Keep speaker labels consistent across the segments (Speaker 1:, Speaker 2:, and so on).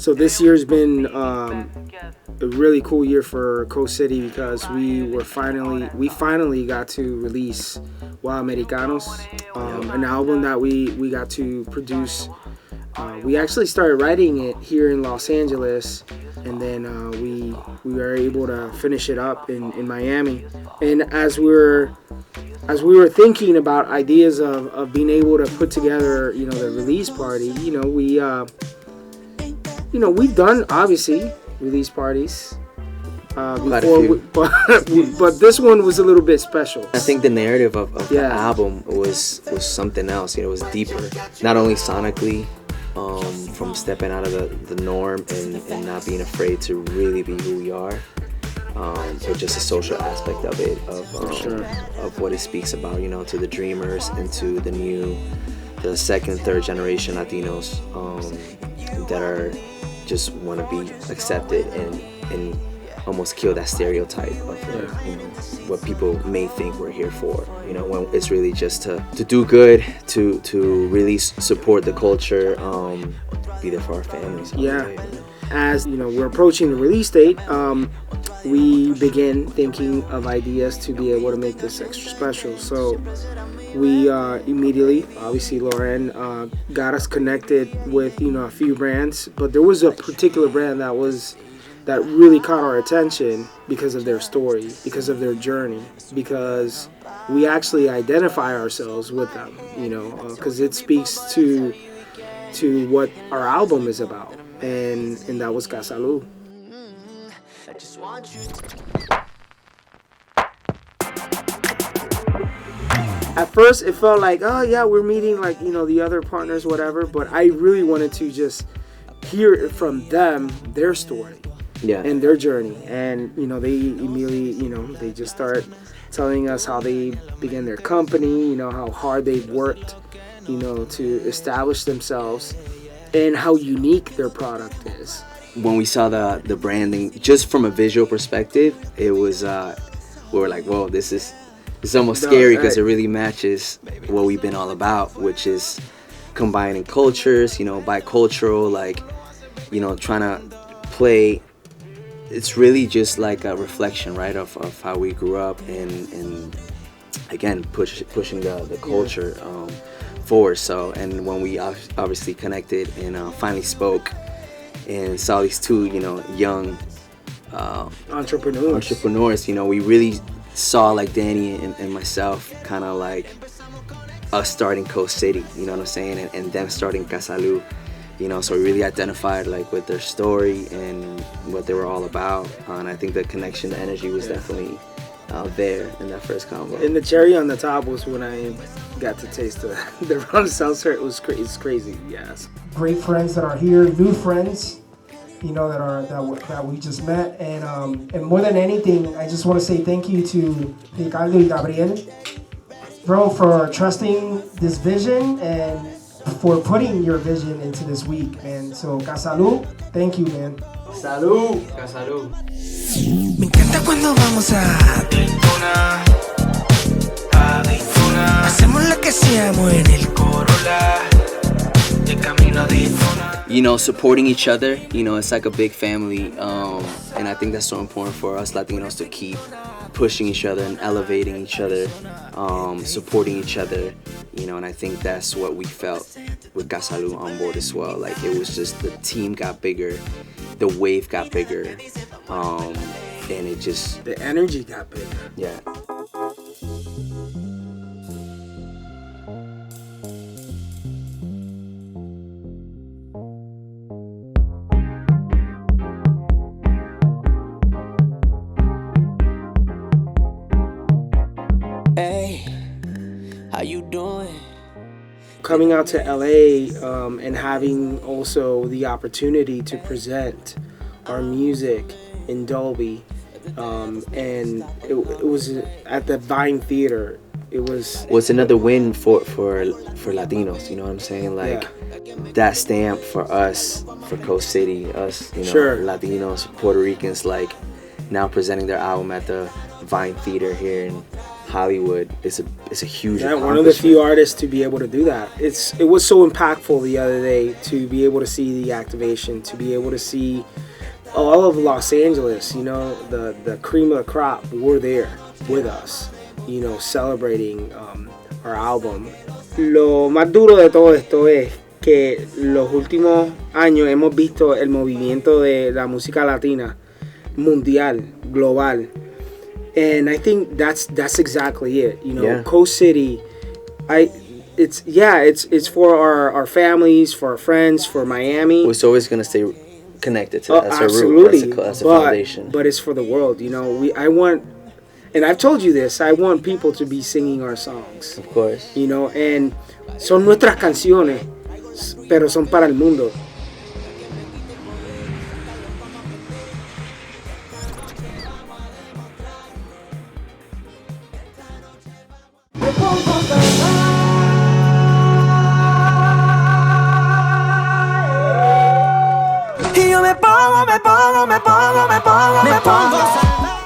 Speaker 1: So this year's been a really cool year for Coast City because we finally got to release Wild Americanos, an album that we got to produce. We actually started writing it here in Los Angeles, and then we were able to finish it up in Miami. And as we were thinking about ideas of being able to put together, the release party, we've done obviously release parties before, but this one was a little bit special.
Speaker 2: I think the narrative of the album was something else. It was deeper, not only sonically, from stepping out of the norm and not being afraid to really be who we are, but just the social aspect of it, of what it speaks about, to the dreamers and to the second, third generation Latinos that are just want to be accepted and almost kill that stereotype of what people may think we're here for. When it's really just to do good, to really support the culture, be there for our families.
Speaker 1: As we're approaching the release date, we begin thinking of ideas to be able to make this extra special. So we immediately, obviously, Lauren got us connected with a few brands, but there was a particular brand that really caught our attention because of their story, because of their journey, because we actually identify ourselves with them, because it speaks to what our album is about, and that was Casalú. At first, it felt like, oh yeah, we're meeting the other partners, whatever, but I really wanted to just hear it from them, their story. And their journey, and they immediately they just start telling us how they began their company, how hard they've worked to establish themselves, and how unique their product is.
Speaker 2: When we saw the branding, just from a visual perspective, it was we were like, whoa, this is almost scary, because it really matches what we've been all about, which is combining cultures, bicultural, trying to play. It's really just like a reflection, right, of how we grew up, and again, pushing the culture forward. So, and when we obviously connected and finally spoke and saw these two, young entrepreneurs, we really saw, like Danny and myself, kind of like us starting Coast City, you know what I'm saying, and them starting Casalú. So we really identified with their story and what they were all about, and I think the connection, the energy was definitely there in that first combo.
Speaker 1: And the cherry on the top was when I got to taste the rum seltzer. It's crazy, yes.
Speaker 3: Great friends that are here, new friends, that we just met, and more than anything, I just want to say thank you to Ricardo and Gabriel, bro, for trusting this vision and for putting your vision into this week, man. So, Casalú, thank you, man.
Speaker 2: Salud. Casalú.
Speaker 4: Me encanta cuando vamos a Daytona, hacemos lo que hacíamos en el Corolla, de camino a Daytona.
Speaker 2: Supporting each other, it's like a big family, and I think that's so important for us Latinos to keep pushing each other and elevating each other, supporting each other, and I think that's what we felt with Casalú on board as well. It was just the team got bigger, the wave got bigger, and it just...
Speaker 1: the energy got bigger.
Speaker 2: Yeah.
Speaker 4: Hey, how you doing?
Speaker 1: Coming out to LA and having also the opportunity to present our music in Dolby, and it was at the Vine Theater. It was...
Speaker 2: What's another win for Latinos, you know what I'm saying? That stamp for us, for Coast City, us, Latinos, Puerto Ricans, now presenting their album at the Vine Theater here Hollywood is a huge
Speaker 1: one of the few artists to be able to do that. It was so impactful the other day to be able to see the activation, to be able to see all of Los Angeles, the cream of the crop were there with us, celebrating our album. Lo más duro de todo esto es que los últimos años hemos visto el movimiento de la música latina mundial, global. And I think that's exactly it. Coast City, it's for our families, for our friends, for Miami.
Speaker 2: It's always gonna stay connected to that. That's
Speaker 1: absolutely.
Speaker 2: Our root. That's a foundation.
Speaker 1: But it's for the world. I want, and I've told you this, I want people to be singing our songs.
Speaker 2: Of course.
Speaker 1: And son nuestras canciones, pero son para el mundo.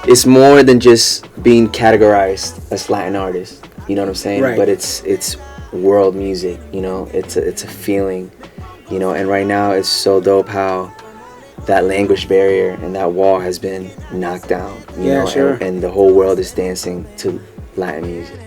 Speaker 2: It's more than just being categorized as Latin artists. You know what I'm saying?
Speaker 1: Right.
Speaker 2: But it's world music. It's a feeling. And right now it's so dope how that language barrier and that wall has been knocked down.
Speaker 1: Sure.
Speaker 2: And the whole world is dancing to Latin music.